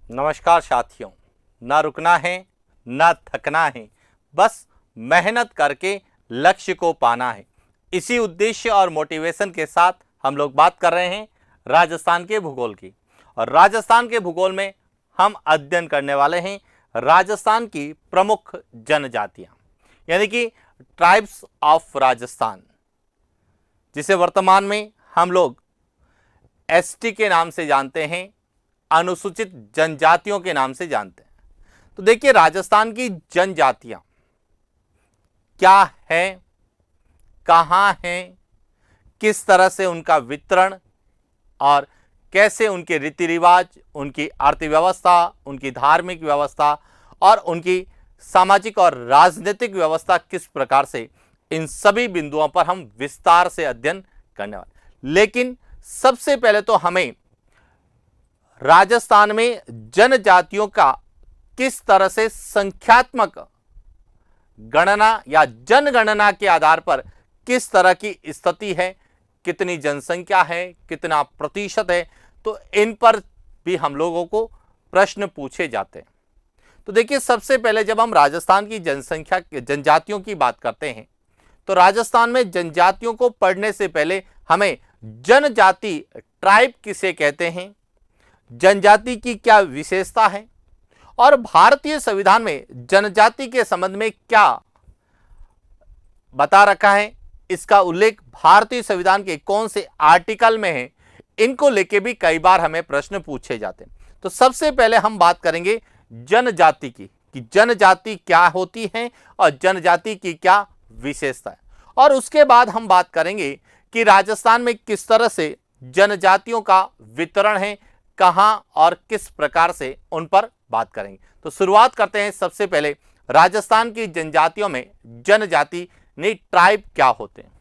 नमस्कार साथियों। ना रुकना है, ना थकना है, बस मेहनत करके लक्ष्य को पाना है। इसी उद्देश्य और मोटिवेशन के साथ हम लोग बात कर रहे हैं राजस्थान के भूगोल की। और राजस्थान के भूगोल में हम अध्ययन करने वाले हैं राजस्थान की प्रमुख जनजातियां, यानी कि ट्राइब्स ऑफ राजस्थान, जिसे वर्तमान में हम लोग एसटी के नाम से जानते हैं, अनुसूचित जनजातियों के नाम से जानते हैं। तो देखिए, राजस्थान की जनजातियां क्या है, कहां हैं, किस तरह से उनका वितरण और कैसे उनके रीति रिवाज, उनकी अर्थव्यवस्था, उनकी धार्मिक व्यवस्था और उनकी सामाजिक और राजनीतिक व्यवस्था किस प्रकार से, इन सभी बिंदुओं पर हम विस्तार से अध्ययन करने वाले। लेकिन सबसे पहले तो हमें राजस्थान में जनजातियों का किस तरह से संख्यात्मक गणना या जनगणना के आधार पर किस तरह की स्थिति है, कितनी जनसंख्या है, कितना प्रतिशत है, तो इन पर भी हम लोगों को प्रश्न पूछे जाते हैं। तो देखिए, सबसे पहले जब हम राजस्थान की जनसंख्या, जनजातियों की बात करते हैं, तो राजस्थान में जनजातियों को पढ़ने से पहले हमें जनजाति, ट्राइब किसे कहते हैं, जनजाति की क्या विशेषता है और भारतीय संविधान में जनजाति के संबंध में क्या बता रखा है, इसका उल्लेख भारतीय संविधान के कौन से आर्टिकल में है, इनको लेके भी कई बार हमें प्रश्न पूछे जाते हैं। तो सबसे पहले हम बात करेंगे जनजाति की, कि जनजाति क्या होती है और जनजाति की क्या विशेषता है। और उसके बाद हम बात करेंगे कि राजस्थान में किस तरह से जनजातियों का वितरण है, कहां और किस प्रकार से, उन पर बात करेंगे। तो शुरुआत करते हैं सबसे पहले राजस्थान की जनजातियों में जनजाति नहीं, ट्राइब क्या होते हैं।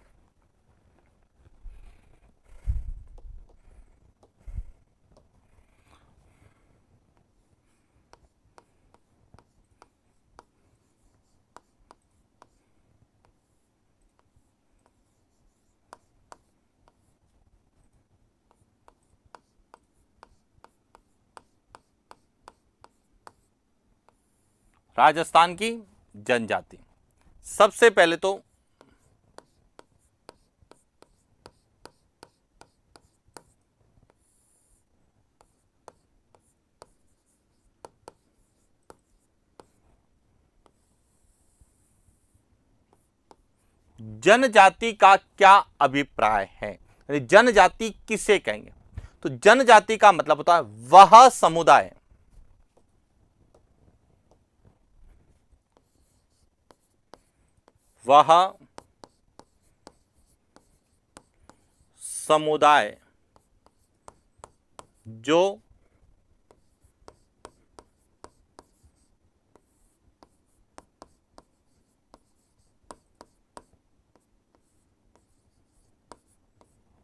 राजस्थान की जनजाति, सबसे पहले तो जनजाति का क्या अभिप्राय है, जनजाति किसे कहेंगे। तो जनजाति का मतलब होता है वह समुदाय, वह समुदाय जो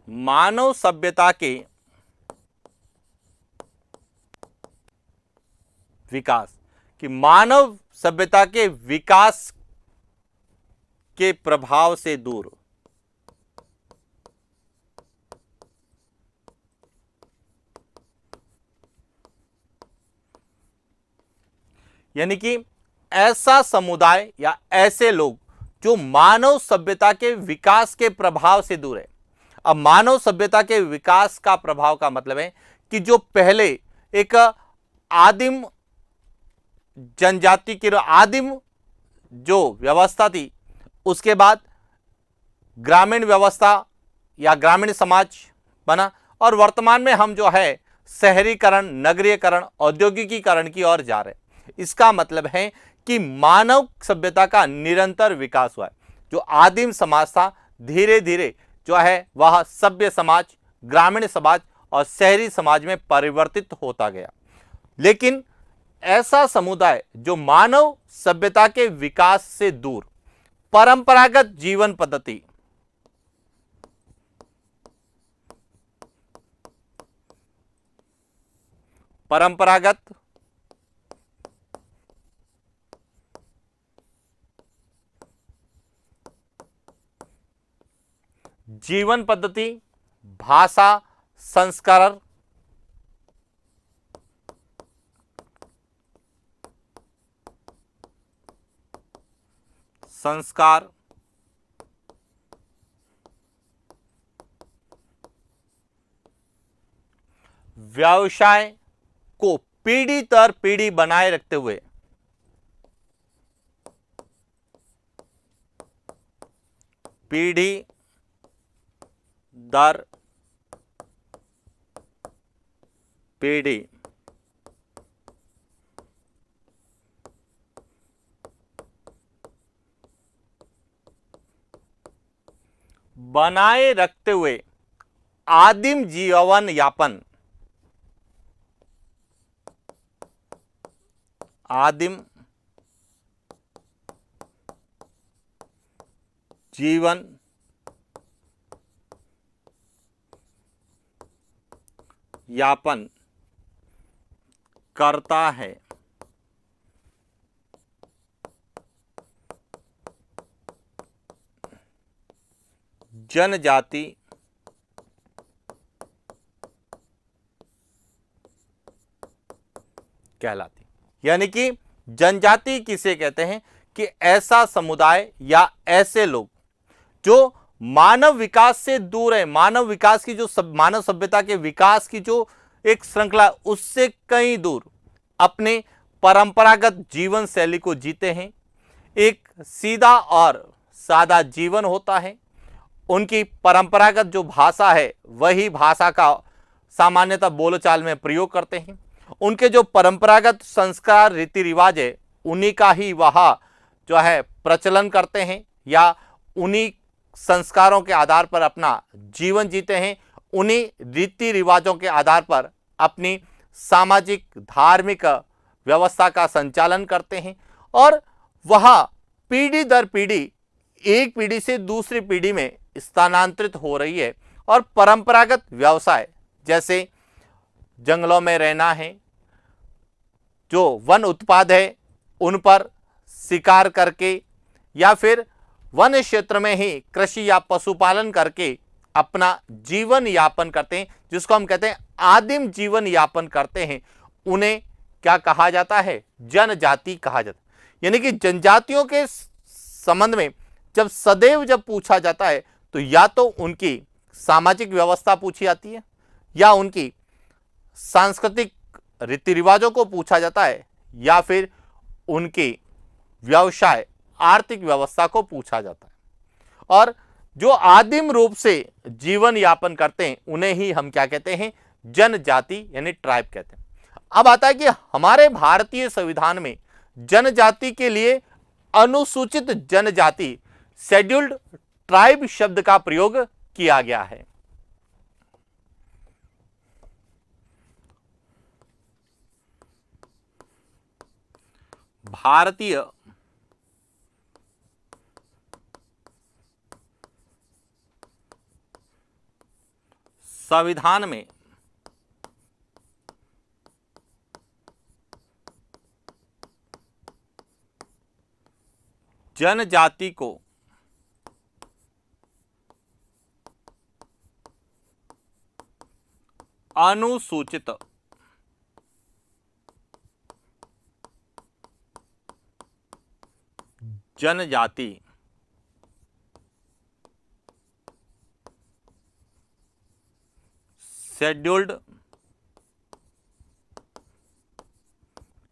मानव सभ्यता के विकास, कि मानव सभ्यता के विकास के प्रभाव से दूर, यानी कि ऐसा समुदाय या ऐसे लोग जो मानव सभ्यता के विकास के प्रभाव से दूर है। अब मानव सभ्यता के विकास का प्रभाव का मतलब है कि जो पहले एक आदिम जनजाति की आदिम जो व्यवस्था थी, उसके बाद ग्रामीण व्यवस्था या ग्रामीण समाज बना, और वर्तमान में हम जो है शहरीकरण, नगरीकरण, औद्योगिकीकरण की ओर जा रहे हैं। इसका मतलब है कि मानव सभ्यता का निरंतर विकास हुआ है। जो आदिम समाज था, धीरे धीरे जो है वह सभ्य समाज, ग्रामीण समाज और शहरी समाज में परिवर्तित होता गया। लेकिन ऐसा समुदाय जो मानव सभ्यता के विकास से दूर, परंपरागत जीवन पद्धति, परंपरागत जीवन पद्धति, भाषा, संस्कार, संस्कार व्यवसाय को पीढ़ी दर पीढ़ी बनाए रखते हुए पीढ़ी दर पीढ़ी बनाए रखते हुए आदिम जीवन यापन आदिम जीवन यापन करता है। जनजाति कहलाती, यानी कि जनजाति किसे कहते हैं कि ऐसा समुदाय या ऐसे लोग जो मानव विकास से दूर है, मानव विकास की जो मानव सभ्यता के विकास की जो एक श्रृंखला उससे कहीं दूर अपने परंपरागत जीवन शैली को जीते हैं। एक सीधा और सादा जीवन होता है। उनकी परंपरागत जो भाषा है वही भाषा का सामान्यतः बोलचाल में प्रयोग करते हैं। उनके जो परंपरागत संस्कार रीति रिवाज है उन्हीं का ही वह जो है प्रचलन करते हैं या उन्हीं संस्कारों के आधार पर अपना जीवन जीते हैं, उन्हीं रीति रिवाजों के आधार पर अपनी सामाजिक धार्मिक व्यवस्था का संचालन करते हैं और वह पीढ़ी दर पीढ़ी एक पीढ़ी से दूसरी पीढ़ी में स्थानांतरित हो रही है। और परंपरागत व्यवसाय जैसे जंगलों में रहना है, जो वन उत्पाद है उन पर शिकार करके या फिर वन क्षेत्र में ही कृषि या पशुपालन करके अपना जीवन यापन करते हैं, जिसको हम कहते हैं आदिम जीवन यापन करते हैं, उन्हें क्या कहा जाता है? जनजाति कहा जाता है। यानी कि जनजातियों के संबंध में जब पूछा जाता है तो या तो उनकी सामाजिक व्यवस्था पूछी जाती है या उनकी सांस्कृतिक रीति रिवाजों को पूछा जाता है या फिर उनकी व्यवसाय आर्थिक व्यवस्था को पूछा जाता है। और जो आदिम रूप से जीवन यापन करते हैं उन्हें ही हम क्या कहते हैं? जनजाति यानी ट्राइब कहते हैं। अब आता है कि हमारे भारतीय संविधान में जनजाति के लिए अनुसूचित जनजाति शेड्यूल्ड ट्राइब शब्द का प्रयोग किया गया है। भारतीय संविधान में जनजाति को अनुसूचित जनजाति शेड्यूल्ड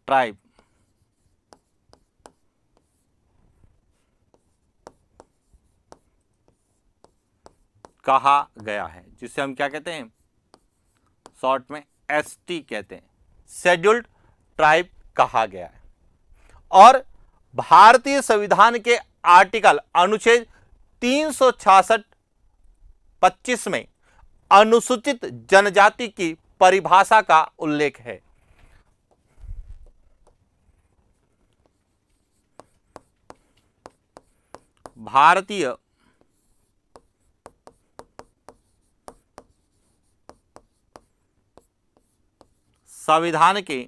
ट्राइब कहा गया है, जिसे हम क्या कहते हैं? शॉर्ट में एसटी कहते हैं, शेड्यूल्ड ट्राइब कहा गया है। और भारतीय संविधान के आर्टिकल अनुच्छेद 366 25 में अनुसूचित जनजाति की परिभाषा का उल्लेख है। भारतीय संविधान के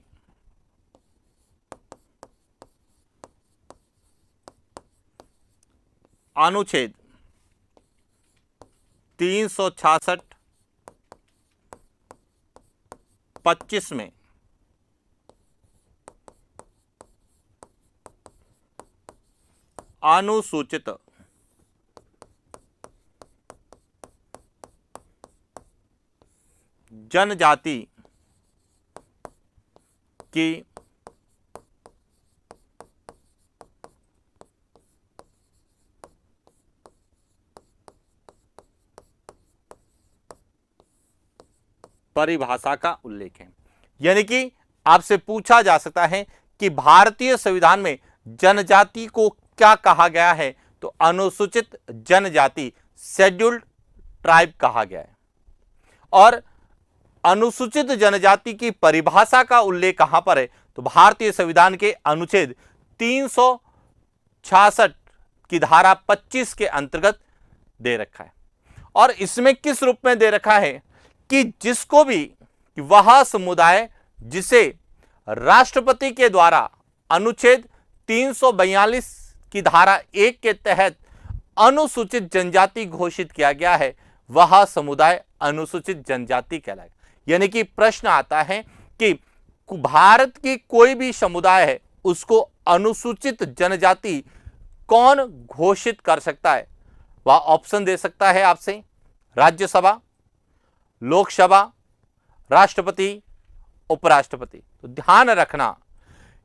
अनुच्छेद 366 25 में अनुसूचित जनजाति की परिभाषा का उल्लेख है। यानी कि आपसे पूछा जा सकता है कि भारतीय संविधान में जनजाति को क्या कहा गया है, तो अनुसूचित जनजाति, शेड्यूल्ड ट्राइब कहा गया है। और अनुसूचित जनजाति की परिभाषा का उल्लेख कहां पर है, तो भारतीय संविधान के अनुच्छेद 366 की धारा 25 के अंतर्गत दे रखा है। और इसमें किस रूप में दे रखा है कि जिसको भी वह समुदाय जिसे राष्ट्रपति के द्वारा अनुच्छेद 342 की धारा 1 के तहत अनुसूचित जनजाति घोषित किया गया है, वह समुदाय अनुसूचित जनजाति कहलाएगा। यानी कि प्रश्न आता है कि भारत की कोई भी समुदाय है, उसको अनुसूचित जनजाति कौन घोषित कर सकता है? वह ऑप्शन दे सकता है आपसे, राज्यसभा, लोकसभा, राष्ट्रपति, उपराष्ट्रपति। तो ध्यान रखना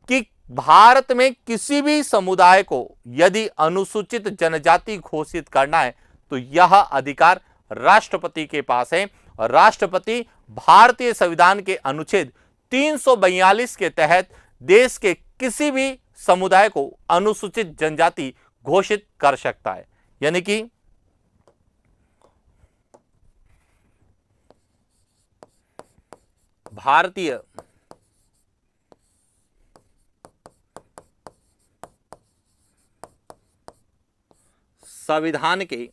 कि भारत में किसी भी समुदाय को यदि अनुसूचित जनजाति घोषित करना है तो यह अधिकार राष्ट्रपति के पास है। और राष्ट्रपति भारतीय संविधान के अनुच्छेद 342 के तहत देश के किसी भी समुदाय को अनुसूचित जनजाति घोषित कर सकता है। यानी कि भारतीय संविधान के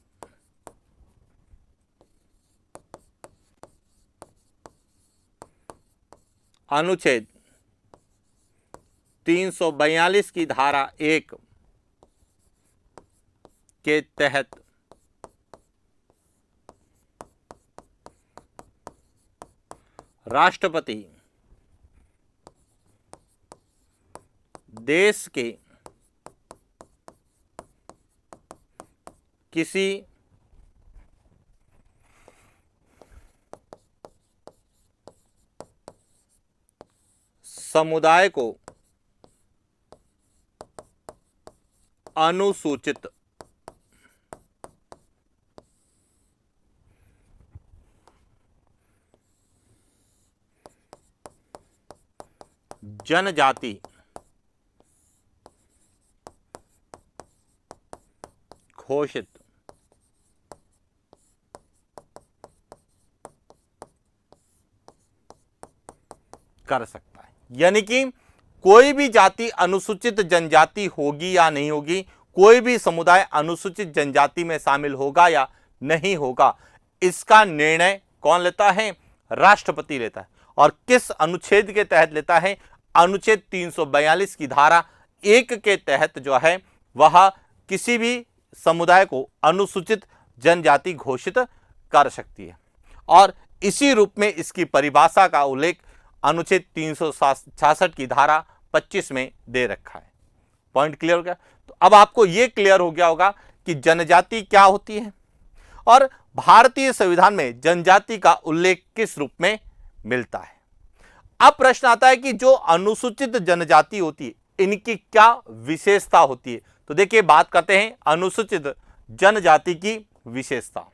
अनुच्छेद 342 की धारा 1 के तहत राष्ट्रपति देश के किसी समुदाय को अनुसूचित जनजाति घोषित कर सकता है। यानी कि कोई भी जाति अनुसूचित जनजाति होगी या नहीं होगी, कोई भी समुदाय अनुसूचित जनजाति में शामिल होगा या नहीं होगा, इसका निर्णय कौन लेता है? राष्ट्रपति लेता है। और किस अनुच्छेद के तहत लेता है? अनुच्छेद 342 की धारा 1 के तहत जो है वह किसी भी समुदाय को अनुसूचित जनजाति घोषित कर सकती है। और इसी रूप में इसकी परिभाषा का उल्लेख अनुच्छेद 366 की धारा 25 में दे रखा है। पॉइंट क्लियर हो गया? तो अब आपको यह क्लियर हो गया होगा कि जनजाति क्या होती है और भारतीय संविधान में जनजाति का उल्लेख किस रूप में मिलता है। अब प्रश्न आता है कि जो अनुसूचित जनजाति होती है, इनकी क्या विशेषता होती है? तो देखिए, बात करते हैं अनुसूचित जनजाति की विशेषता।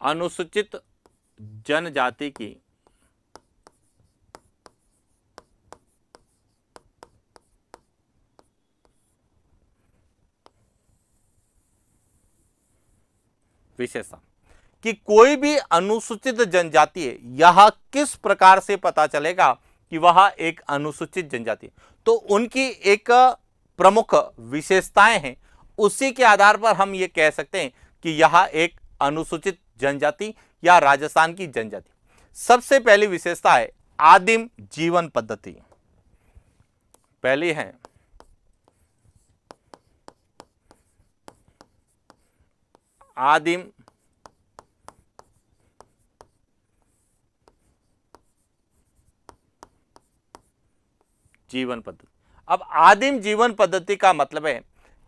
अनुसूचित जनजाति की विशेषता, कि कोई भी अनुसूचित जनजाति है, यह किस प्रकार से पता चलेगा कि वह एक अनुसूचित जनजाति है? तो उनकी एक प्रमुख विशेषताएं हैं, उसी के आधार पर हम ये कह सकते हैं कि यह एक अनुसूचित जनजाति या राजस्थान की जनजाति। सबसे पहली विशेषता है आदिम जीवन पद्धति। पहली है आदिम जीवन पद्धति। अब आदिम जीवन पद्धति का मतलब है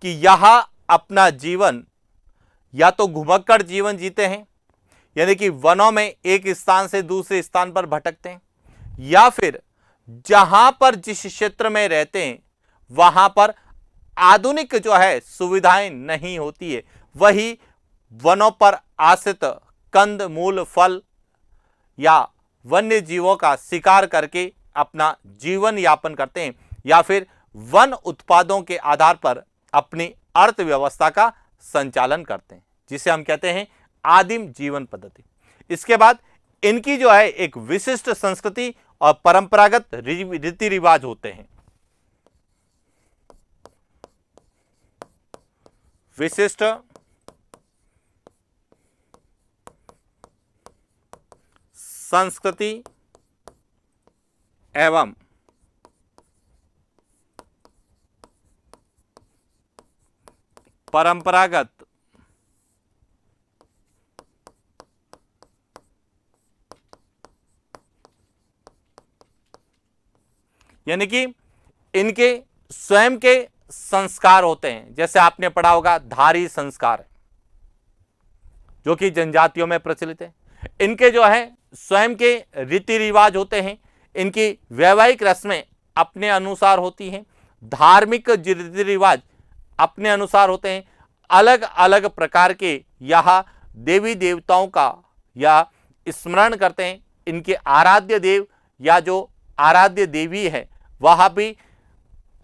कि यह अपना जीवन या तो घुमक्कड़ जीवन जीते हैं, यानी कि वनों में एक स्थान से दूसरे स्थान पर भटकते हैं, या फिर जहां पर जिस क्षेत्र में रहते हैं वहां पर आधुनिक जो है सुविधाएं नहीं होती है, वही वनों पर आश्रित कंद मूल फल या वन्य जीवों का शिकार करके अपना जीवन यापन करते हैं, या फिर वन उत्पादों के आधार पर अपनी अर्थव्यवस्था का संचालन करते हैं, जिसे हम कहते हैं आदिम जीवन पद्धति। इसके बाद इनकी जो है एक विशिष्ट संस्कृति और परंपरागत रीति रिवाज होते हैं। विशिष्ट संस्कृति एवं परंपरागत यानी कि इनके स्वयं के संस्कार होते हैं। जैसे आपने पढ़ा होगा धारी संस्कार, जो कि जनजातियों में प्रचलित है। इनके जो है स्वयं के रीति रिवाज होते हैं, इनकी वैवाहिक रस्में अपने अनुसार होती हैं, धार्मिक रीति रिवाज अपने अनुसार होते हैं। अलग अलग प्रकार के यह देवी देवताओं का या स्मरण करते हैं। इनके आराध्य देव या जो आराध्य देवी है वह भी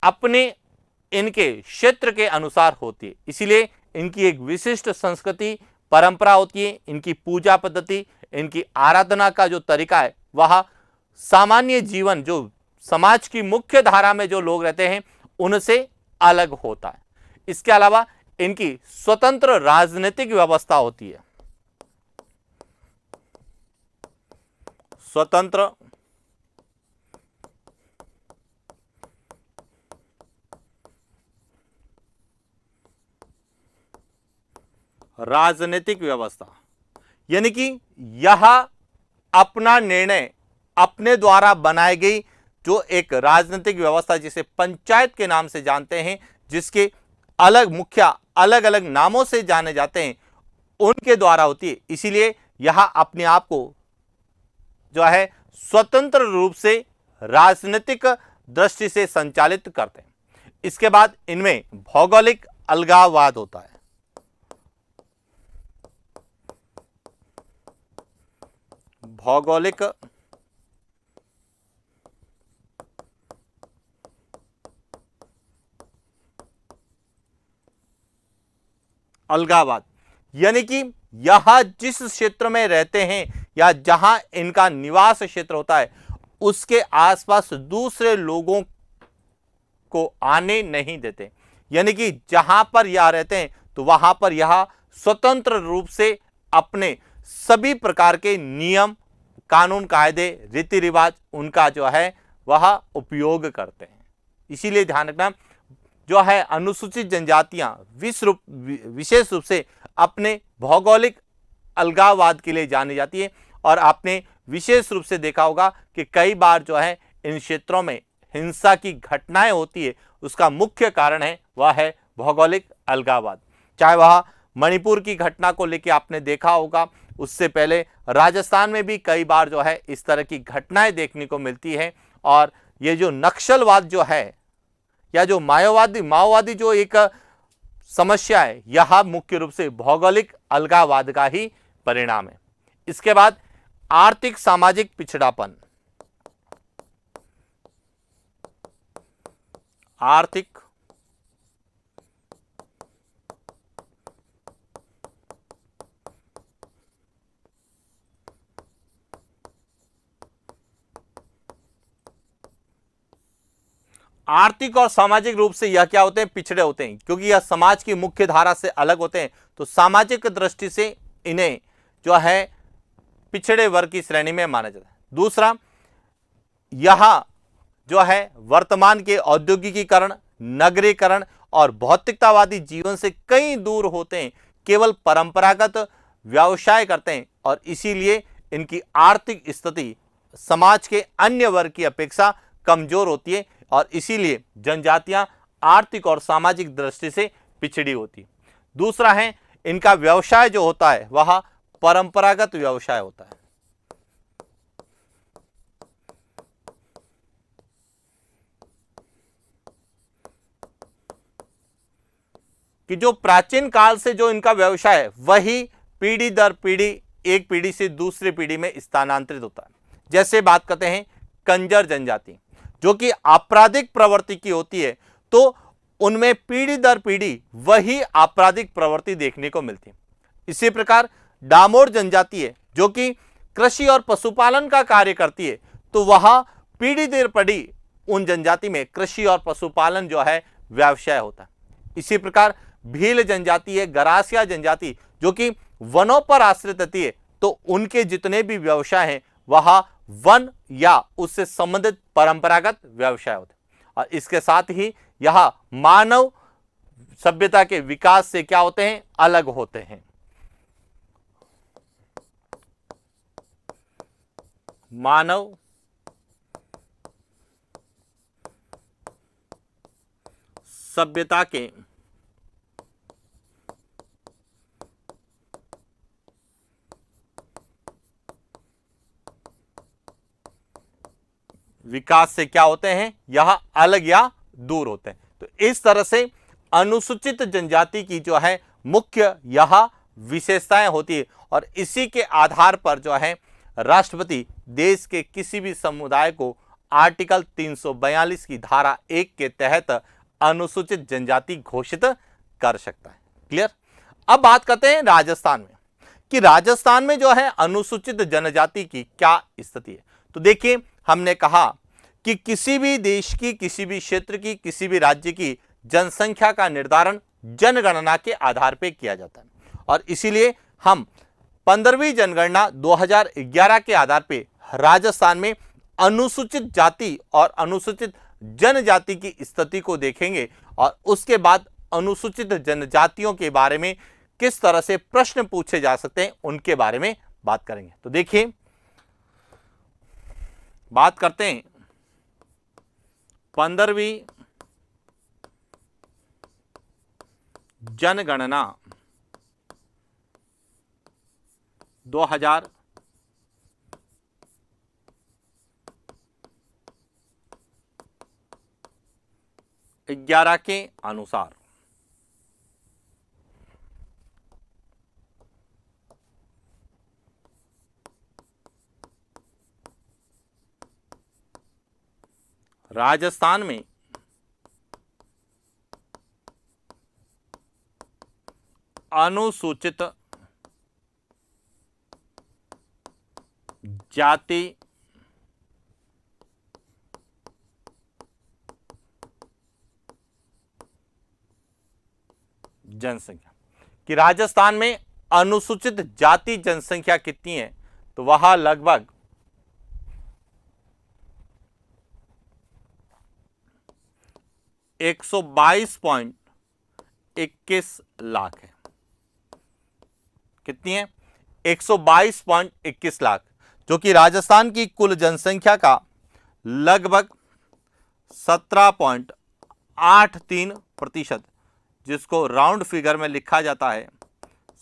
अपने इनके क्षेत्र के अनुसार होती है, इसीलिए इनकी एक विशिष्ट संस्कृति परंपरा होती है। इनकी पूजा पद्धति, इनकी आराधना का जो तरीका है वह सामान्य जीवन जो समाज की मुख्य धारा में जो लोग रहते हैं उनसे अलग होता है। इसके अलावा इनकी स्वतंत्र राजनीतिक व्यवस्था होती है। स्वतंत्र राजनीतिक व्यवस्था, यानी कि यह अपना निर्णय अपने द्वारा बनाई गई जो एक राजनीतिक व्यवस्था जिसे पंचायत के नाम से जानते हैं, जिसके अलग मुखिया अलग अलग नामों से जाने जाते हैं, उनके द्वारा होती है। इसीलिए यह अपने आप को जो है स्वतंत्र रूप से राजनीतिक दृष्टि से संचालित करते हैं। इसके बाद इनमें भौगोलिक अलगाववाद होता है। भौगोलिक अलगाववाद, यानी कि यह जिस क्षेत्र में रहते हैं या जहां इनका निवास क्षेत्र होता है उसके आसपास दूसरे लोगों को आने नहीं देते। यानी कि जहां पर यह रहते हैं तो वहां पर यह स्वतंत्र रूप से अपने सभी प्रकार के नियम कानून कायदे रीति रिवाज उनका जो है वह उपयोग करते हैं। इसीलिए ध्यान रखना, जो है अनुसूचित जनजातियां विशेष रूप से अपने भौगोलिक अलगाववाद के लिए जानी जाती है। और आपने विशेष रूप से देखा होगा कि कई बार जो है इन क्षेत्रों में हिंसा की घटनाएं होती है, उसका मुख्य कारण है वह है भौगोलिक अलगाववाद। चाहे वह मणिपुर की घटना को लेकर आपने देखा होगा, उससे पहले राजस्थान में भी कई बार जो है इस तरह की घटनाएं देखने को मिलती है। और ये जो नक्सलवाद जो है या जो माओवादी जो एक समस्या है, यह मुख्य रूप से भौगोलिक अलगाववाद का ही परिणाम है। इसके बाद आर्थिक सामाजिक पिछड़ापन। आर्थिक आर्थिक और सामाजिक रूप से यह क्या होते हैं, पिछड़े होते हैं, क्योंकि यह समाज की मुख्य धारा से अलग होते हैं, तो सामाजिक दृष्टि से इन्हें जो है पिछड़े वर्ग की श्रेणी में माना जाता है। दूसरा, यह जो है वर्तमान के औद्योगिकीकरण, नगरीकरण और भौतिकतावादी जीवन से कई दूर होते हैं, केवल परंपरागत व्यवसाय करते हैं और इसीलिए इनकी आर्थिक स्थिति समाज के अन्य वर्ग की अपेक्षा कमजोर होती है और इसीलिए जनजातियां आर्थिक और सामाजिक दृष्टि से पिछड़ी होती है। दूसरा है, इनका व्यवसाय जो होता है वह परंपरागत व्यवसाय होता है। कि जो प्राचीन काल से जो इनका व्यवसाय है वही पीढ़ी दर पीढ़ी, एक पीढ़ी से दूसरी पीढ़ी में स्थानांतरित होता है। जैसे बात करते हैं कंजर जनजाति, जो कि आपराधिक प्रवृत्ति की होती है, तो उनमें पीढ़ी दर पीढ़ी वही आपराधिक प्रवृत्ति देखने को मिलती है। इसी प्रकार डामोर जनजाति है, जो कि कृषि और पशुपालन का कार्य करती है, तो वह पीढ़ी दर पीढ़ी उन जनजाति में कृषि और पशुपालन जो है व्यवसाय होता है। इसी प्रकार भील जनजाति है, गरासिया जनजाति, जो कि वनों पर आश्रित रहती है, तो उनके जितने भी व्यवसाय हैं वह वन या उससे संबंधित परंपरागत व्यवसाय होते हैं। और इसके साथ ही यह मानव सभ्यता के विकास से क्या होते हैं, अलग होते हैं। मानव सभ्यता के विकास से क्या होते हैं, यह अलग या दूर होते हैं। तो इस तरह से अनुसूचित जनजाति की जो है मुख्य यह विशेषताएं होती है और इसी के आधार पर जो है राष्ट्रपति देश के किसी भी समुदाय को आर्टिकल 342 की धारा 1 के तहत अनुसूचित जनजाति घोषित कर सकता है। क्लियर। अब बात करते हैं राजस्थान में, कि राजस्थान में जो है अनुसूचित जनजाति की क्या स्थिति है। तो देखिए, हमने कहा कि किसी भी देश की, किसी भी क्षेत्र की, किसी भी राज्य की जनसंख्या का निर्धारण जनगणना के आधार पर किया जाता है और इसीलिए हम 15वीं जनगणना 2011 के आधार पर राजस्थान में अनुसूचित जाति और अनुसूचित जनजाति की स्थिति को देखेंगे और उसके बाद अनुसूचित जनजातियों के बारे में किस तरह से प्रश्न पूछे जा सकते हैं उनके बारे में बात करेंगे। तो देखिए, बात करते हैं 15वीं जनगणना 2011 के अनुसार राजस्थान में अनुसूचित जाति जनसंख्या, कि राजस्थान में अनुसूचित जाति जनसंख्या कितनी है, तो वह लगभग 122.21 लाख है। कितनी है? 122.21 लाख, जो कि राजस्थान की कुल जनसंख्या का लगभग 17.83%, जिसको राउंड फिगर में लिखा जाता है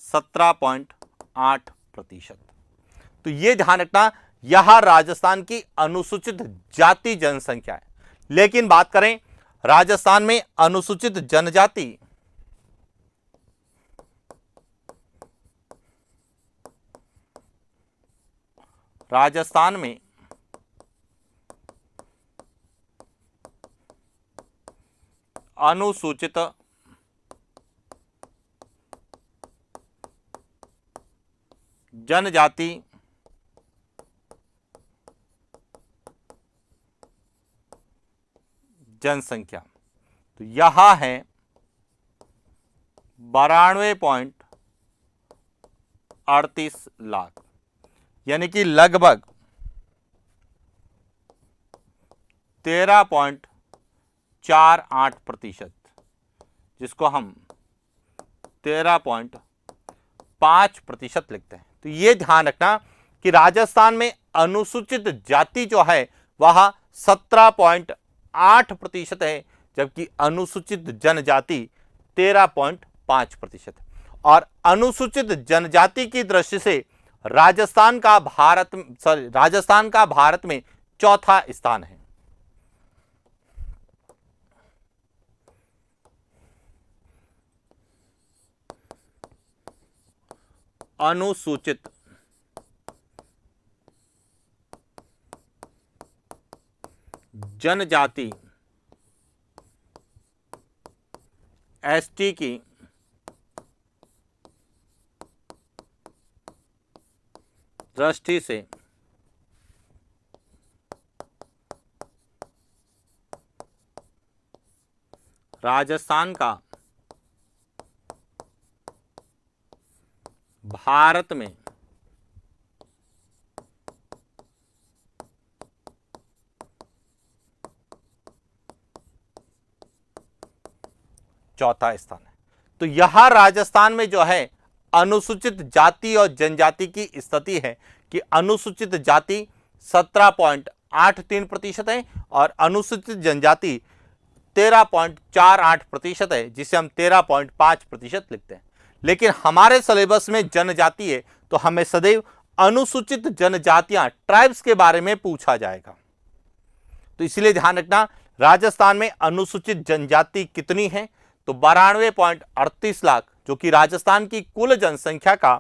17.8%। तो ये ध्यान रखना, यह राजस्थान की अनुसूचित जाति जनसंख्या है। लेकिन बात करें राजस्थान में अनुसूचित जनजाति, राजस्थान में अनुसूचित जनजाति जनसंख्या, तो यहां है 92.38 लाख, यानी कि लगभग 13.48%, जिसको हम 13.5% लिखते हैं। तो ये ध्यान रखना कि राजस्थान में अनुसूचित जाति जो है वह 17.8% है, जबकि अनुसूचित जनजाति 13.5% है। और अनुसूचित जनजाति की दृष्टि से राजस्थान का भारत में चौथा स्थान है। अनुसूचित जनजाति एसटी की दृष्टि से राजस्थान का भारत में चौथा स्थान है। तो यहां राजस्थान में जो है अनुसूचित जाति और जनजाति की स्थिति है कि अनुसूचित जाति 17.83% है और अनुसूचित जनजाति 13.48% है, जिसे हम 13.5% लिखते हैं। लेकिन हमारे सिलेबस में जनजाति है तो हमें सदैव अनुसूचित जनजातियां ट्राइब्स के बारे में पूछा जाएगा। तो इसलिए ध्यान रखना राजस्थान में अनुसूचित जनजाति कितनी है, तो 92.38 लाख, जो कि राजस्थान की कुल जनसंख्या का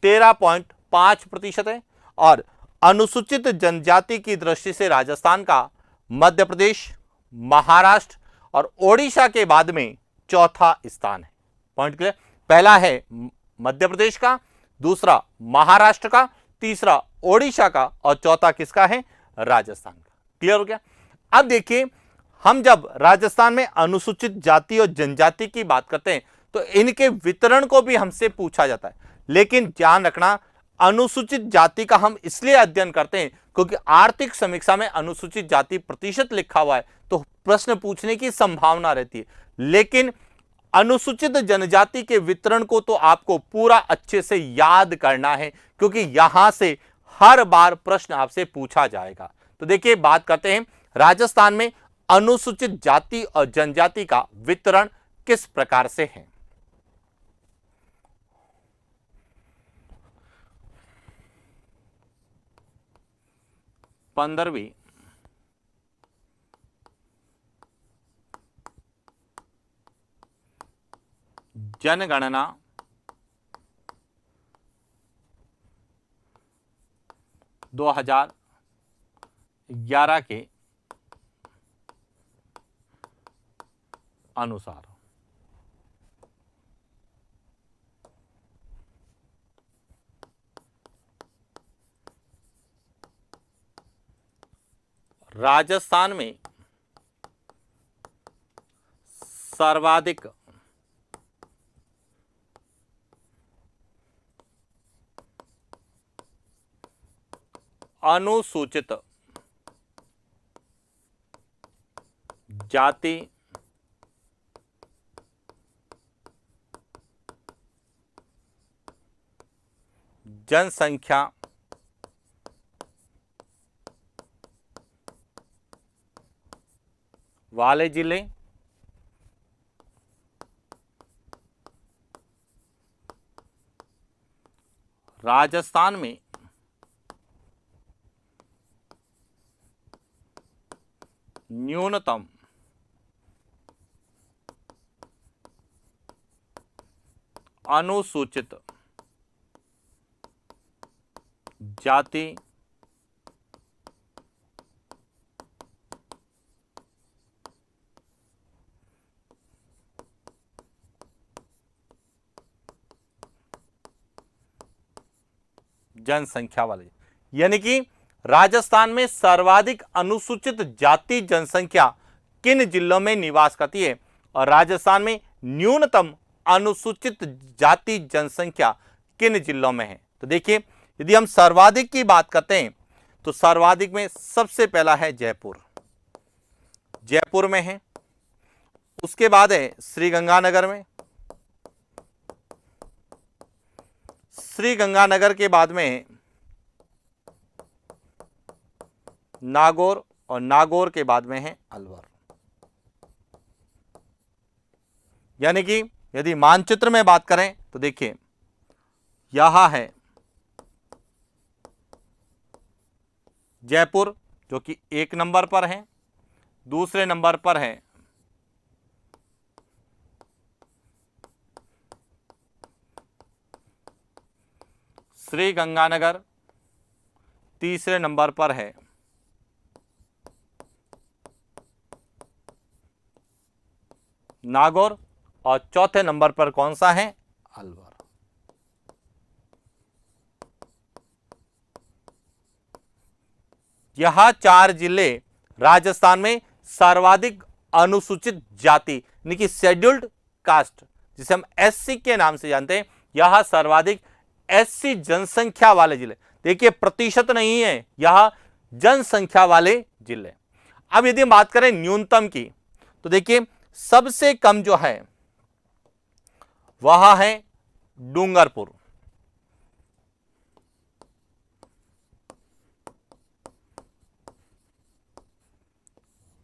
13.5% है। और अनुसूचित जनजाति की दृष्टि से राजस्थान का मध्य प्रदेश, महाराष्ट्र और ओडिशा के बाद में चौथा स्थान है। Point clear? पहला है मध्य प्रदेश का, दूसरा महाराष्ट्र का, तीसरा ओडिशा का और चौथा किसका है? राजस्थान का। क्लियर हो गया? अब देखिए, हम जब राजस्थान में अनुसूचित जाति और जनजाति की बात करते हैं तो इनके वितरण को भी हमसे पूछा जाता है। लेकिन ध्यान रखना, अनुसूचित जाति का हम इसलिए अध्ययन करते हैं क्योंकि आर्थिक समीक्षा में अनुसूचित जाति प्रतिशत लिखा हुआ है तो प्रश्न पूछने की संभावना रहती है। लेकिन अनुसूचित जनजाति के वितरण को तो आपको पूरा अच्छे से याद करना है, क्योंकि यहां से हर बार प्रश्न आपसे पूछा जाएगा। तो देखिए, बात करते हैं राजस्थान में अनुसूचित जाति और जनजाति का वितरण किस प्रकार से है। पंद्रहवीं जनगणना 2011 के अनुसार राजस्थान में सर्वाधिक अनुसूचित जाति जनसंख्या वाले जिले राजस्थान में न्यूनतम अनुसूचित जाति जनसंख्या वाले, यानी कि राजस्थान में सर्वाधिक अनुसूचित जाति जनसंख्या किन जिलों में निवास करती है और राजस्थान में न्यूनतम अनुसूचित जाति जनसंख्या किन जिलों में है। तो देखिए, यदि हम सर्वाधिक की बात करते हैं तो सर्वाधिक में सबसे पहला है जयपुर, जयपुर में है। उसके बाद है श्रीगंगानगर में, श्रीगंगानगर के बाद में है नागौर और नागौर के बाद में है अलवर। यानी कि यदि मानचित्र में बात करें तो देखिए, यहां है जयपुर जो कि 1 नंबर पर है, दूसरे नंबर पर है श्रीगंगानगर, तीसरे नंबर पर है नागौर और चौथे नंबर पर कौन सा है, अलवर। यह 4 जिले राजस्थान में सर्वाधिक अनुसूचित जाति यानी कि शेड्यूल्ड कास्ट, जिसे हम एससी के नाम से जानते हैं, यह सर्वाधिक एससी जनसंख्या वाले जिले। देखिए, प्रतिशत नहीं है, यह जनसंख्या वाले जिले। अब यदि हम बात करें न्यूनतम की तो देखिए, सबसे कम जो है वह है डूंगरपुर,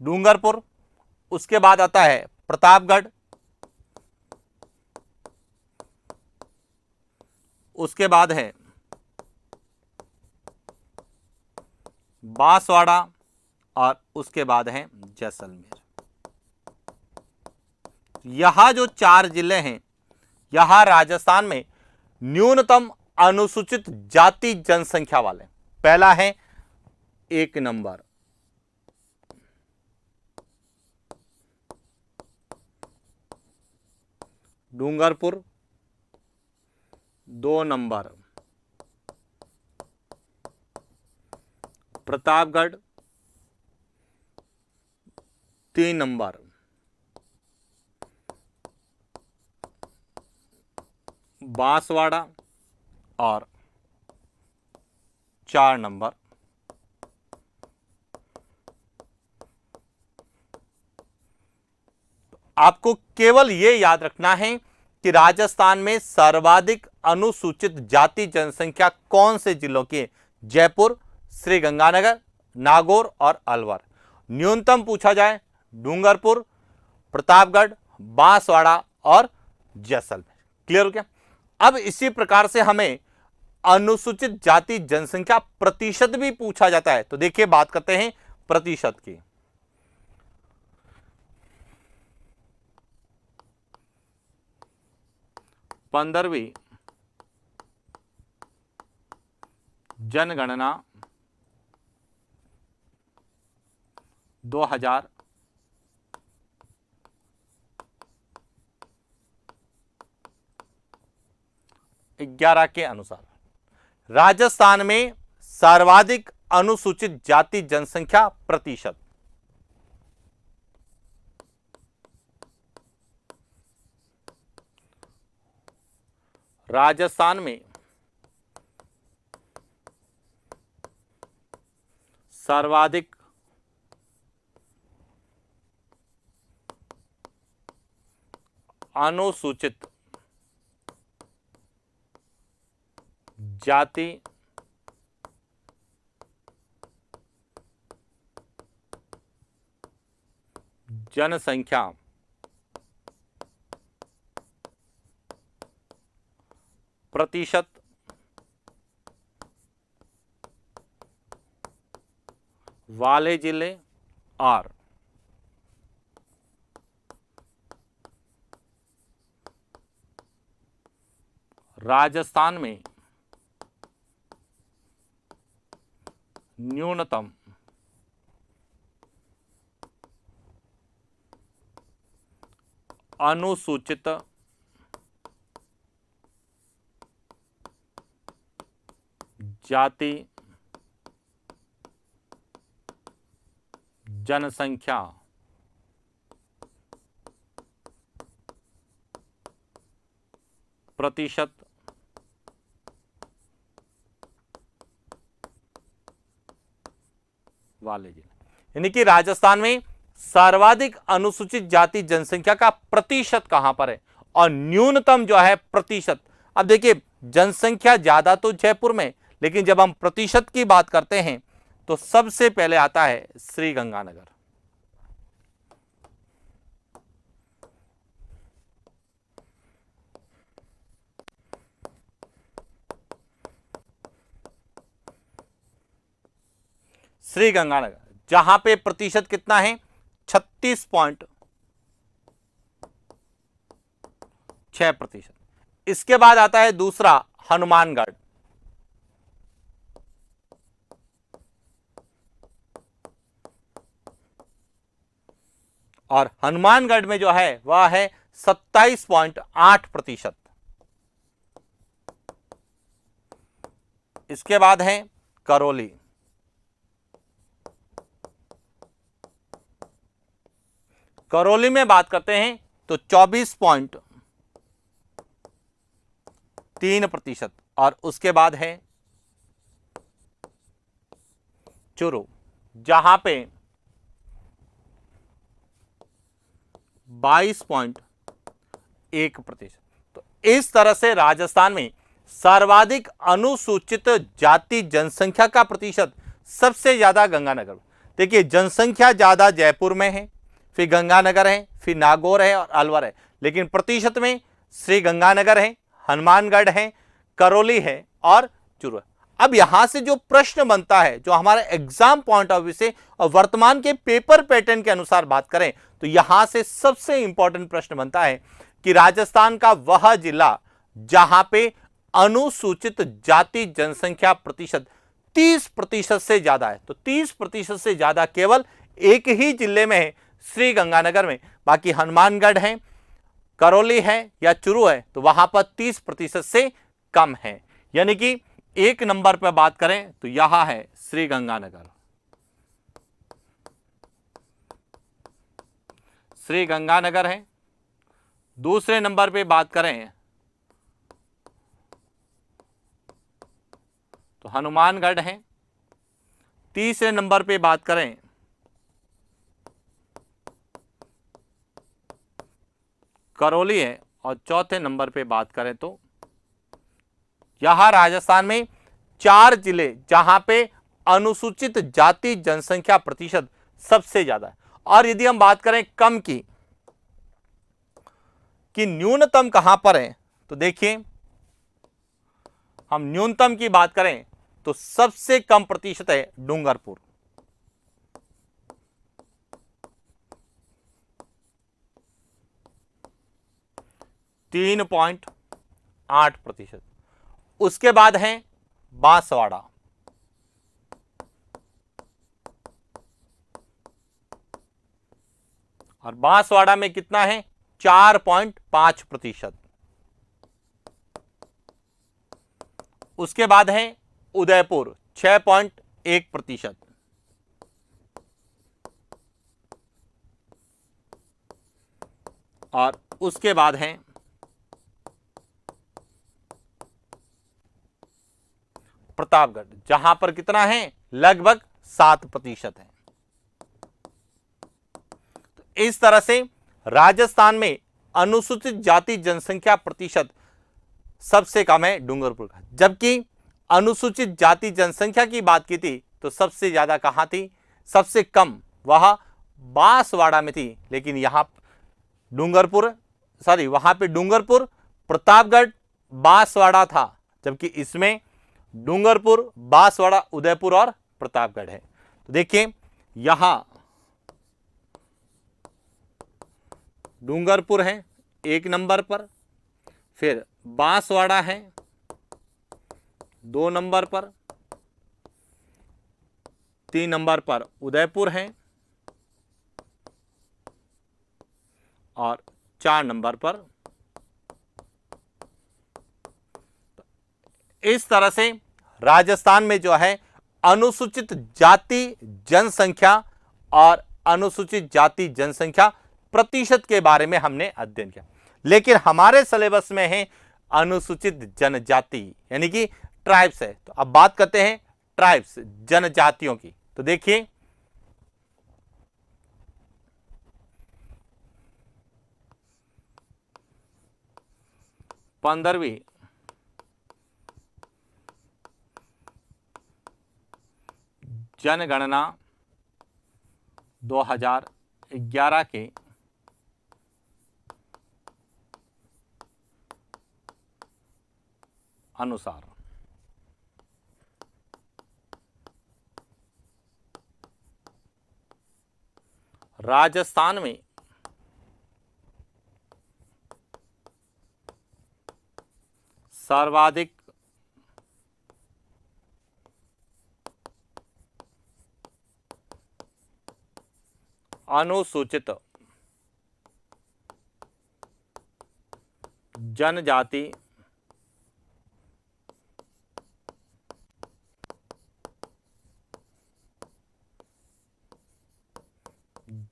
डूंगरपुर। उसके बाद आता है प्रतापगढ़, उसके बाद है बांसवाड़ा और उसके बाद है जैसलमेर। यह जो 4 जिले हैं, यह राजस्थान में न्यूनतम अनुसूचित जाति जनसंख्या वाले। पहला है 1 number Dungarpur, 2 number Pratapgarh, 3 number Banswara और 4 नंबर आपको केवल यह याद रखना है कि राजस्थान में सर्वाधिक अनुसूचित जाति जनसंख्या कौन से जिलों की है, जयपुर, श्रीगंगानगर, नागौर और अलवर। न्यूनतम पूछा जाए डूंगरपुर, प्रतापगढ़, बांसवाड़ा और जैसलमेर। क्लियर हो गया। अब इसी प्रकार से हमें अनुसूचित जाति जनसंख्या प्रतिशत भी पूछा जाता है। तो देखिए, बात करते हैं प्रतिशत की। पंद्रहवीं जनगणना 2011 के अनुसार राजस्थान में सर्वाधिक अनुसूचित जाति जनसंख्या प्रतिशत, राजस्थान में सर्वाधिक अनुसूचित जाति जनसंख्या प्रतिशत वाले जिले और राजस्थान में न्यूनतम अनुसूचित जाति जनसंख्या प्रतिशत वाले जिले, यानी कि राजस्थान में सर्वाधिक अनुसूचित जाति जनसंख्या का प्रतिशत कहां पर है और न्यूनतम जो है प्रतिशत। अब देखिए जनसंख्या ज्यादा तो जयपुर में, लेकिन जब हम प्रतिशत की बात करते हैं तो सबसे पहले आता है श्रीगंगानगर। श्रीगंगानगर जहां पे प्रतिशत कितना है 36.6%। इसके बाद आता है दूसरा हनुमानगढ़, और हनुमानगढ़ में जो है वह है 27.8%। इसके बाद है करौली, करौली में बात करते हैं तो 24.3%। और उसके बाद है चूरू जहां पे 22.1%। तो इस तरह से राजस्थान में सर्वाधिक अनुसूचित जाति जनसंख्या का प्रतिशत सबसे ज्यादा गंगानगर। देखिए जनसंख्या ज्यादा जयपुर में है, फिर गंगानगर है, फिर नागौर है और अलवर है, लेकिन प्रतिशत में श्रीगंगानगर है, हनुमानगढ़ है, करौली है और चूरू है। अब यहां से जो प्रश्न बनता है, जो हमारे एग्जाम पॉइंट ऑफ व्यू से और वर्तमान के पेपर पैटर्न के अनुसार बात करें तो यहां से सबसे इंपॉर्टेंट प्रश्न बनता है कि राजस्थान का वह जिला जहां पे अनुसूचित जाति जनसंख्या प्रतिशत 30% से ज्यादा है, तो 30% से ज्यादा केवल एक ही जिले में है, श्रीगंगानगर में। बाकी हनुमानगढ़ है, करौली है या चूरू है तो वहां पर 30% से कम है। यानी कि एक नंबर पर बात करें तो यहां है श्रीगंगानगर। श्रीगंगानगर है। दूसरे नंबर पे बात करें तो हनुमानगढ़ है। तीसरे नंबर पे बात करें करौली है और चौथे नंबर पे बात करें तो यहां राजस्थान में 4 जिले जहां पे अनुसूचित जाति जनसंख्या प्रतिशत सबसे ज्यादा है। और यदि हम बात करें कम की कि न्यूनतम कहां पर है तो देखिए हम न्यूनतम की बात करें तो सबसे कम प्रतिशत है डूंगरपुर। तीन 3.8%। उसके बाद है बांसवाड़ा, और बांसवाड़ा में कितना है 4.5%। उसके बाद है उदयपुर 6.1%। और उसके बाद है प्रतापगढ़ जहां पर कितना है लगभग 7% है। तो इस तरह से राजस्थान में अनुसूचित जाति जनसंख्या प्रतिशत सबसे कम है डूंगरपुर का, जबकि अनुसूचित जाति जनसंख्या की बात की थी तो सबसे ज्यादा कहां थी, सबसे कम वह बांसवाड़ा में थी। लेकिन यहां वहां पे डूंगरपुर, प्रतापगढ़, बांसवाड़ा था, जबकि इसमें डूंगरपुर, बांसवाड़ा, उदयपुर और प्रतापगढ़ है। तो देखिए यहां डूंगरपुर है 1 नंबर पर, फिर बांसवाड़ा है 2 नंबर पर, 3 नंबर पर उदयपुर है और 4 नंबर पर। इस तरह से राजस्थान में जो है अनुसूचित जाति जनसंख्या और अनुसूचित जाति जनसंख्या प्रतिशत के बारे में हमने अध्ययन किया। लेकिन हमारे सिलेबस में है अनुसूचित जनजाति यानी कि ट्राइब्स है। तो अब बात करते हैं ट्राइब्स जनजातियों की। तो देखिए पंद्रहवीं जनगणना 2011 के अनुसार राजस्थान में सर्वाधिक अनुसूचित जनजाति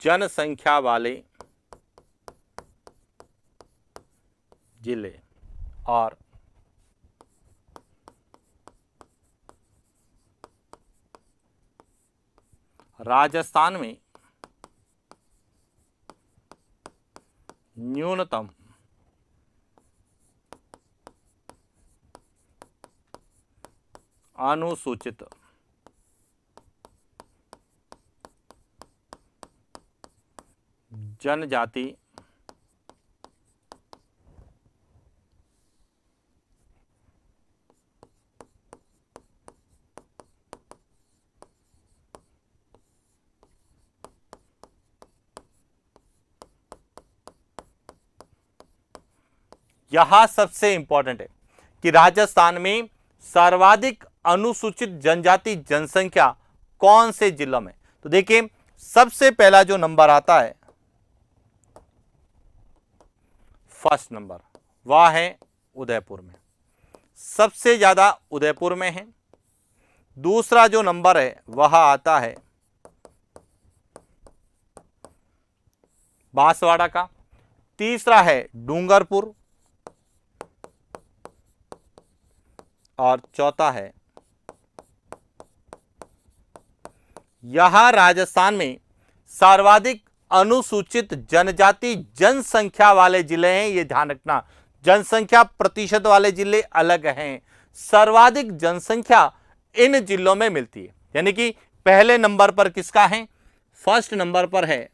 जनसंख्या वाले जिले और राजस्थान में न्यूनतम अनुसूचित जनजाति यहां सबसे इंपॉर्टेंट है कि राजस्थान में सर्वाधिक अनुसूचित जनजाति जनसंख्या कौन से जिलों में। तो देखिए सबसे पहला जो नंबर आता है फर्स्ट नंबर वह है उदयपुर में, सबसे ज्यादा उदयपुर में है। दूसरा जो नंबर है वह आता है बांसवाड़ा का। तीसरा है डूंगरपुर और चौथा है यहां राजस्थान में सर्वाधिक अनुसूचित जनजाति जनसंख्या वाले जिले हैं। ये ध्यान रखना, जनसंख्या प्रतिशत वाले जिले अलग हैं, सर्वाधिक जनसंख्या इन जिलों में मिलती है। यानी कि पहले नंबर पर किसका है, फर्स्ट नंबर पर है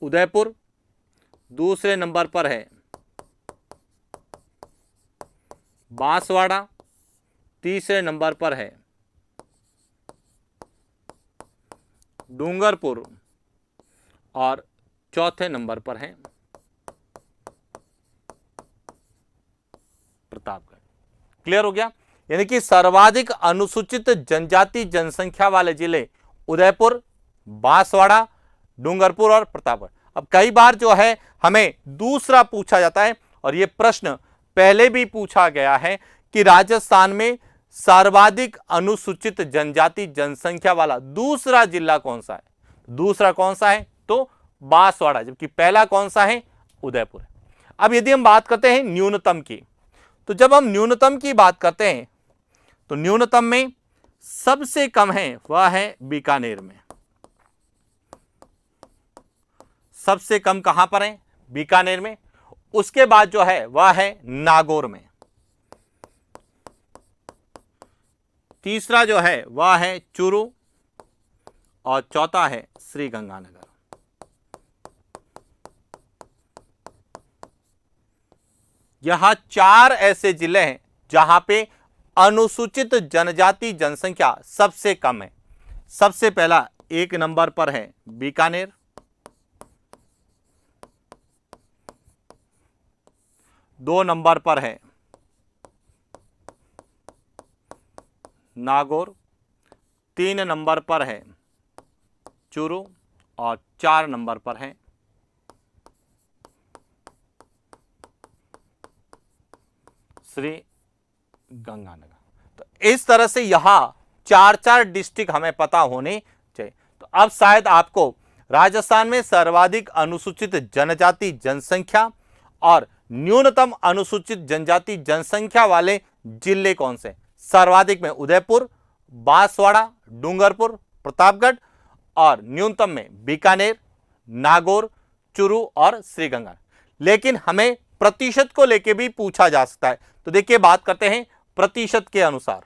उदयपुर, दूसरे नंबर पर है बांसवाड़ा, तीसरे नंबर पर है डूंगरपुर और चौथे नंबर पर है प्रतापगढ़। क्लियर हो गया। यानी कि सर्वाधिक अनुसूचित जनजाति जनसंख्या वाले जिले उदयपुर, बांसवाड़ा, डूंगरपुर और प्रतापगढ़। अब कई बार जो है हमें दूसरा पूछा जाता है और यह प्रश्न पहले भी पूछा गया है कि राजस्थान में सर्वाधिक अनुसूचित जनजाति जनसंख्या वाला दूसरा जिला कौन सा है। दूसरा कौन सा है, तो बांसवाड़ा, जबकि पहला कौन सा है, उदयपुर है। अब यदि हम बात करते हैं न्यूनतम की, तो जब हम न्यूनतम की बात करते हैं तो न्यूनतम में सबसे कम है वह है बीकानेर में। सबसे कम कहां पर है, बीकानेर में। उसके बाद जो है वह है नागौर में। तीसरा जो है वह है चूरू और चौथा है श्रीगंगानगर। यहां 4 ऐसे जिले हैं जहां पे अनुसूचित जनजाति जनसंख्या सबसे कम है। सबसे पहला 1 नंबर पर है बीकानेर, दो नंबर पर है नागौर, 3 नंबर पर है चूरू और 4 नंबर पर है श्री गंगानगर। तो इस तरह से यहां 4 डिस्ट्रिक्ट हमें पता होने चाहिए। तो अब शायद आपको राजस्थान में सर्वाधिक अनुसूचित जनजाति जनसंख्या और न्यूनतम अनुसूचित जनजाति जनसंख्या वाले जिले कौन से? सर्वाधिक में उदयपुर, बांसवाड़ा, डूंगरपुर, प्रतापगढ़ और न्यूनतम में बीकानेर, नागौर, चूरू और श्रीगंगा। लेकिन हमें प्रतिशत को लेके भी पूछा जा सकता है, तो देखिए बात करते हैं प्रतिशत के अनुसार।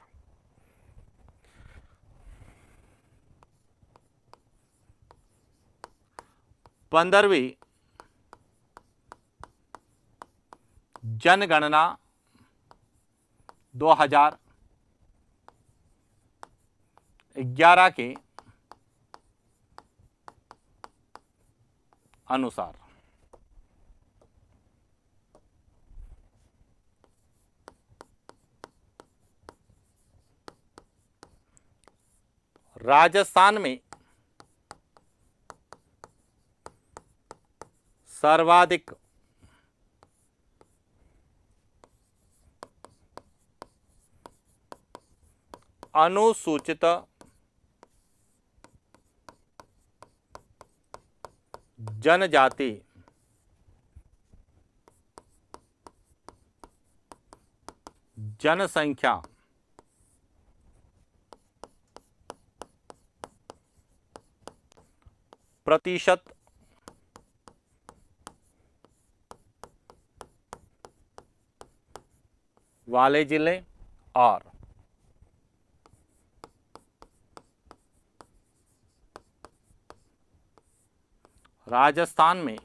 पंद्रहवीं जनगणना 2011 के अनुसार राजस्थान में सर्वाधिक अनुसूचित जनजाति जनसंख्या प्रतिशत वाले जिले और राजस्थान में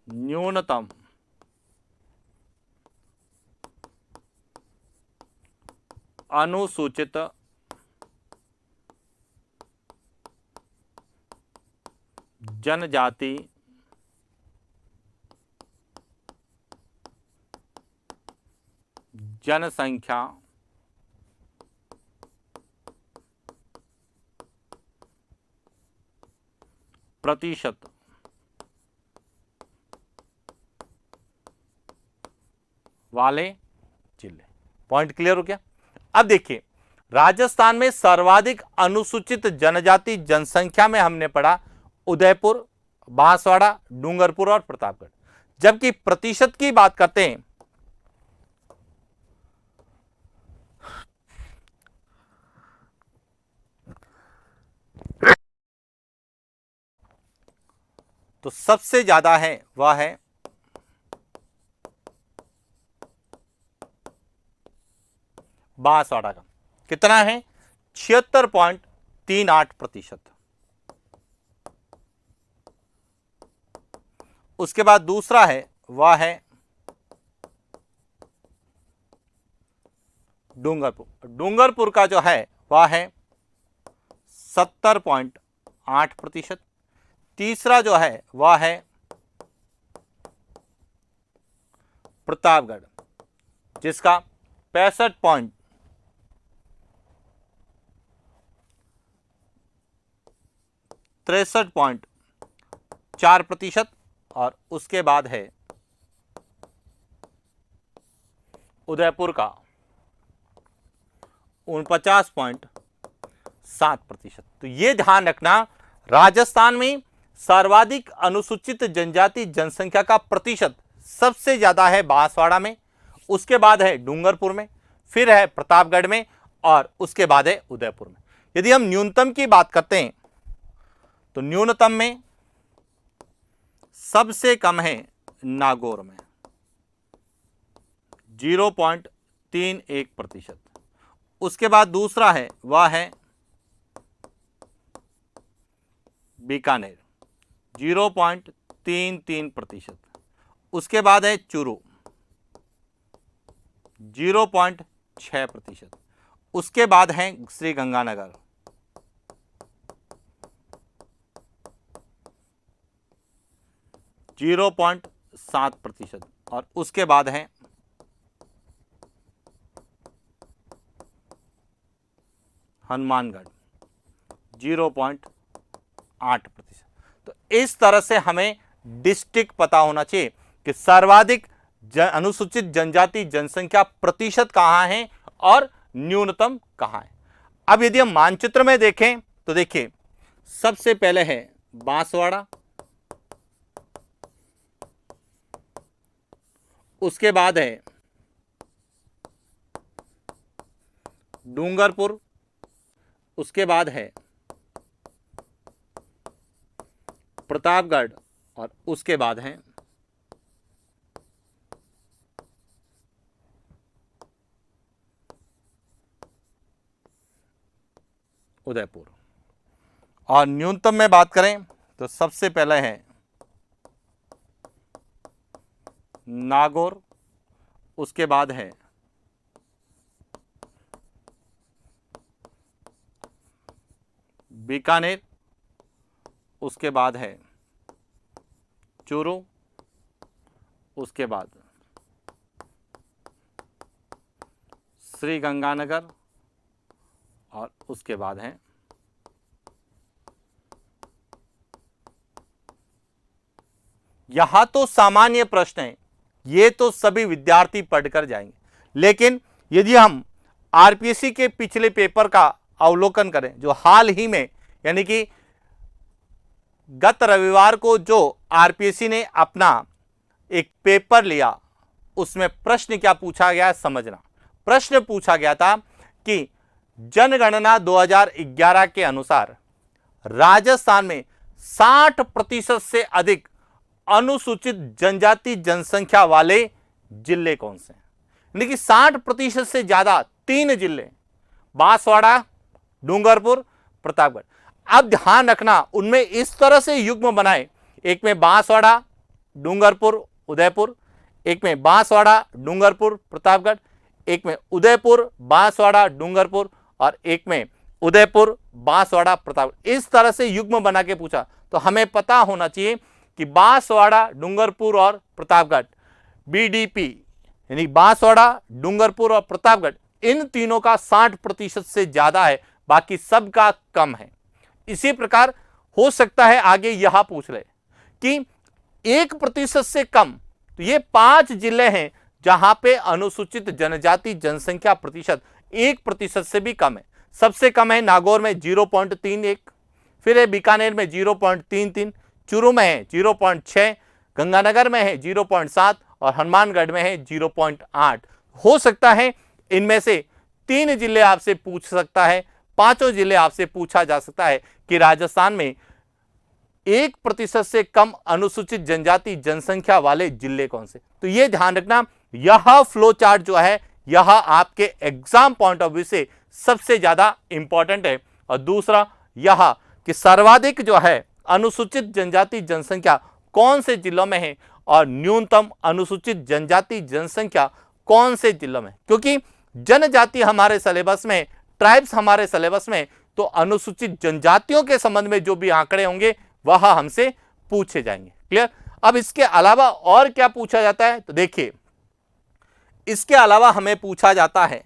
न्यूनतम अनुसूचित जनजाति जनसंख्या प्रतिशत वाले जिले। पॉइंट क्लियर हो गया? अब देखिए, राजस्थान में सर्वाधिक अनुसूचित जनजाति जनसंख्या में हमने पढ़ा उदयपुर, बांसवाड़ा, डूंगरपुर और प्रतापगढ़। जबकि प्रतिशत की बात करते हैं तो सबसे ज्यादा है वह है बांसवाड़ा का। कितना है? 76.38%। उसके बाद दूसरा है वह है डूंगरपुर। डूंगरपुर का जो है वह है 70.8%। तीसरा जो है वह है प्रतापगढ़, जिसका 63.4%। और उसके बाद है उदयपुर का 49.7%। तो ये ध्यान रखना, राजस्थान में सर्वाधिक अनुसूचित जनजाति जनसंख्या का प्रतिशत सबसे ज्यादा है बांसवाड़ा में, उसके बाद है डूंगरपुर में, फिर है प्रतापगढ़ में और उसके बाद है उदयपुर में। यदि हम न्यूनतम की बात करते हैं तो न्यूनतम में सबसे कम है नागौर में 0.31%। उसके बाद दूसरा है वह है बीकानेर 0.33%। उसके बाद है चूरू 0.6%। उसके बाद है श्रीगंगानगर 0.7% और उसके बाद है हनुमानगढ़ 0.8%। तो इस तरह से हमें डिस्ट्रिक्ट पता होना चाहिए कि सर्वाधिक अनुसूचित जनजाति जनसंख्या प्रतिशत कहां है और न्यूनतम कहां है। अब यदि हम मानचित्र में देखें तो देखिए सबसे पहले है बांसवाड़ा, उसके बाद है डूंगरपुर, उसके बाद है प्रतापगढ़ और उसके बाद है उदयपुर। और न्यूनतम में बात करें तो सबसे पहले है नागौर, उसके बाद है बीकानेर, उसके बाद है चूरू, उसके बाद श्री गंगानगर और उसके बाद है यहां तो सामान्य प्रश्न है, ये तो सभी विद्यार्थी पढ़कर जाएंगे, लेकिन यदि हम आरपीएससी के पिछले पेपर का अवलोकन करें जो हाल ही में यानी कि गत रविवार को जो आरपीएससी ने अपना एक पेपर लिया, उसमें प्रश्न क्या पूछा गया है समझना। प्रश्न पूछा गया था कि जनगणना 2011 के अनुसार राजस्थान में 60% से अधिक अनुसूचित जनजाति जनसंख्या वाले जिले कौन से हैं? यानी कि 60% से ज्यादा 3 जिले, बांसवाड़ा, डूंगरपुर, प्रतापगढ़। अब ध्यान रखना उनमें इस तरह से युग्म बनाए, एक में बांसवाड़ा, डूंगरपुर, उदयपुर, एक में बांसवाड़ा, डूंगरपुर, प्रतापगढ़, एक में उदयपुर, बांसवाड़ा, डूंगरपुर और एक में उदयपुर, बांसवाड़ा, प्रतापगढ़। इस तरह से युग्म बना के पूछा तो हमें पता होना चाहिए कि बांसवाड़ा, डूंगरपुर और प्रतापगढ़ बीडीपी यानी बांसवाड़ा, डूंगरपुर और प्रतापगढ़ इन तीनों का 60% से ज्यादा है, बाकी सबका कम है। इसी प्रकार हो सकता है आगे यह पूछ ले कि 1% से कम, तो ये 5 जिले हैं जहां पे अनुसूचित जनजाति जनसंख्या प्रतिशत 1% से भी कम है। सबसे कम है नागौर में 0.31, फिर है बीकानेर में 0.33, चूरू में है 0.6, गंगानगर में है 0.7 और हनुमानगढ़ में है 0.8। हो सकता है इनमें से 3 जिले आपसे पूछ सकता है, 5 जिले आपसे पूछा जा सकता है कि राजस्थान में 1% से कम अनुसूचित जनजाति जनसंख्या वाले जिले कौन से। तो यह ध्यान रखना, यह फ्लो चार्ट जो है यह आपके एग्जाम पॉइंट ऑफ व्यू से सबसे ज्यादा इंपॉर्टेंट है। और दूसरा यह कि सर्वाधिक जो है अनुसूचित जनजाति जनसंख्या कौन से जिलों में है और न्यूनतम अनुसूचित जनजाति जनसंख्या कौन से जिलों में, क्योंकि जनजाति हमारे सिलेबस में, ट्राइब्स हमारे सिलेबस में, तो अनुसूचित जनजातियों के संबंध में जो भी आंकड़े होंगे वह हमसे पूछे जाएंगे। क्लियर। अब इसके अलावा और क्या पूछा जाता है, तो देखिए इसके अलावा हमें पूछा जाता है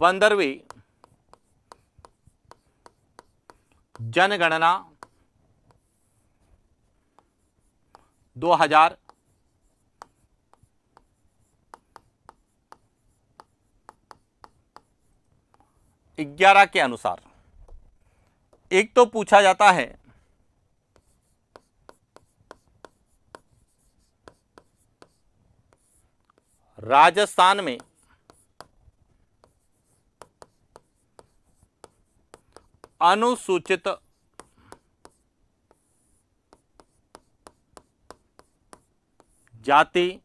पंद्रहवीं जनगणना 2011 के अनुसार एक तो पूछा जाता है राजस्थान में अनुसूचित जाति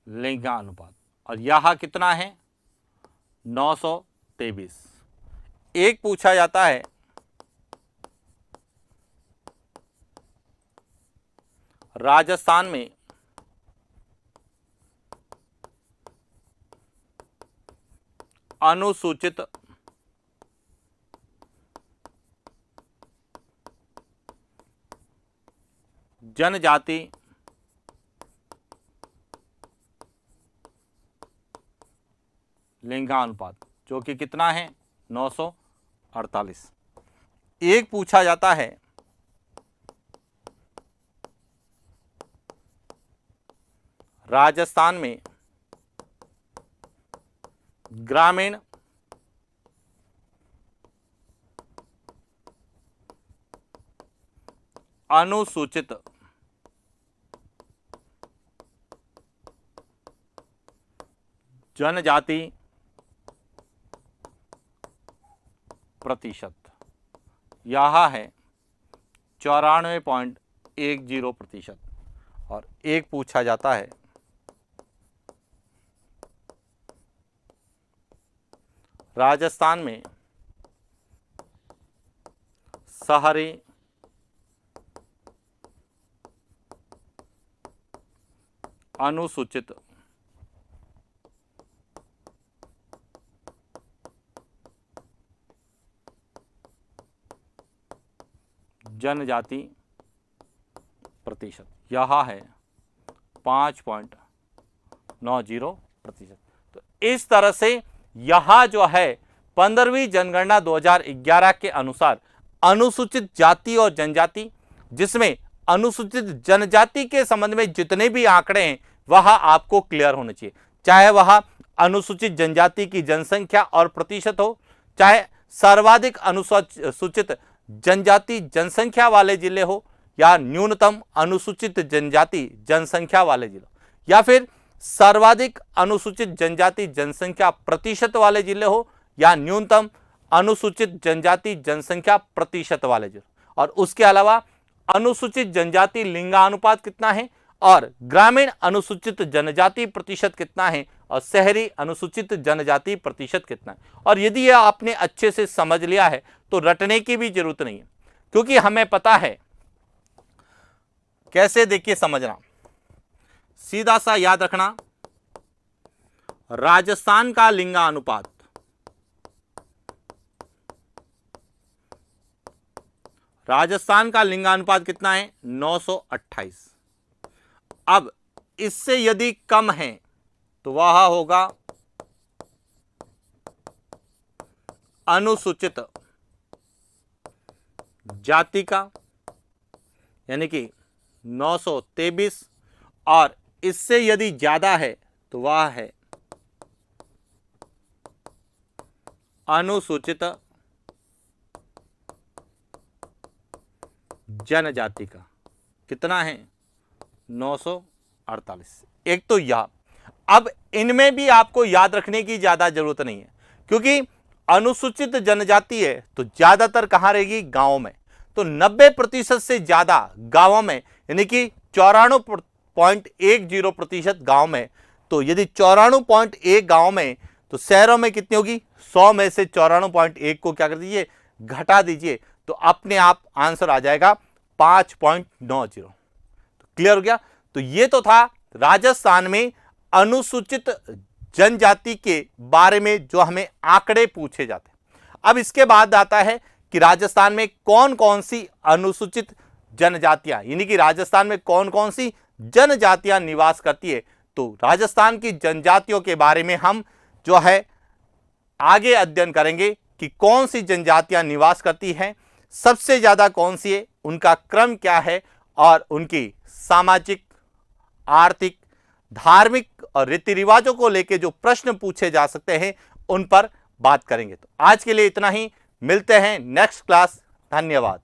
लिंगानुपात, और यह कितना है 923। एक पूछा जाता है राजस्थान में अनुसूचित जनजाति लिंगानुपात, जो कि कितना है 948। एक पूछा जाता है राजस्थान में ग्रामीण अनुसूचित जनजाति प्रतिशत, यह है 94.10%। और एक पूछा जाता है राजस्थान में शहरी अनुसूचित जनजाति प्रतिशत, यह है 5.90%। तो इस तरह से यह जो है 15वीं जनगणना 2011 के अनुसार अनुसूचित जाति और जनजाति, जिसमें अनुसूचित जनजाति के संबंध में जितने भी आंकड़े हैं वह आपको क्लियर होने चाहिए, चाहे वह अनुसूचित जनजाति की जनसंख्या और प्रतिशत हो, चाहे सर्वाधिक अनुसूचित जनजाति जनसंख्या वाले जिले हो, या न्यूनतम अनुसूचित जनजाति जनसंख्या वाले जिले, या फिर सर्वाधिक अनुसूचित जनजाति जनसंख्या प्रतिशत वाले जिले हो, या न्यूनतम अनुसूचित जनजाति जनसंख्या प्रतिशत वाले जिले। और उसके अलावा अनुसूचित जनजाति लिंगानुपात कितना है, और ग्रामीण अनुसूचित जनजाति प्रतिशत कितना है, और शहरी अनुसूचित जनजाति प्रतिशत कितना है। और यदि यह आपने अच्छे से समझ लिया है तो रटने की भी जरूरत नहीं है, क्योंकि हमें पता है कैसे। देखिए समझना, सीधा सा याद रखना, राजस्थान का लिंगानुपात कितना है, 928। अब इससे यदि कम है तो वह होगा अनुसूचित जाति का, यानी कि 923, और इससे यदि ज्यादा है तो वह है अनुसूचित जनजाति का। कितना है, 948। एक तो यह, अब इनमें भी आपको याद रखने की ज्यादा जरूरत नहीं है, क्योंकि अनुसूचित जनजाति है तो ज्यादातर कहां रहेगी, गांवों में। तो 90% से ज्यादा गांवों में, यानी कि 94.10% गांव में। तो यदि 94.1 गांव में, तो शहरों में कितनी होगी, 100 में से 94.1 को क्या कर दीजिए, घटा दीजिए, तो अपने आप आंसर आ जाएगा 5.90। तो क्लियर हो गया। तो ये तो था राजस्थान में अनुसूचित जनजाति के बारे में जो हमें आंकड़े पूछे जाते हैं। अब इसके बाद आता है कि राजस्थान में कौन कौन सी अनुसूचित जनजातियां, यानी कि राजस्थान में कौन कौन सी जनजातियां निवास करती है। तो राजस्थान की जनजातियों के बारे में हम जो है आगे अध्ययन करेंगे कि कौन सी जनजातियां निवास करती हैं, सबसे ज्यादा कौन सी है, उनका क्रम क्या है, और उनकी सामाजिक, आर्थिक, धार्मिक और रीति रिवाजों को लेकर जो प्रश्न पूछे जा सकते हैं उन पर बात करेंगे। तो आज के लिए इतना ही, मिलते हैं नेक्स्ट क्लास। धन्यवाद।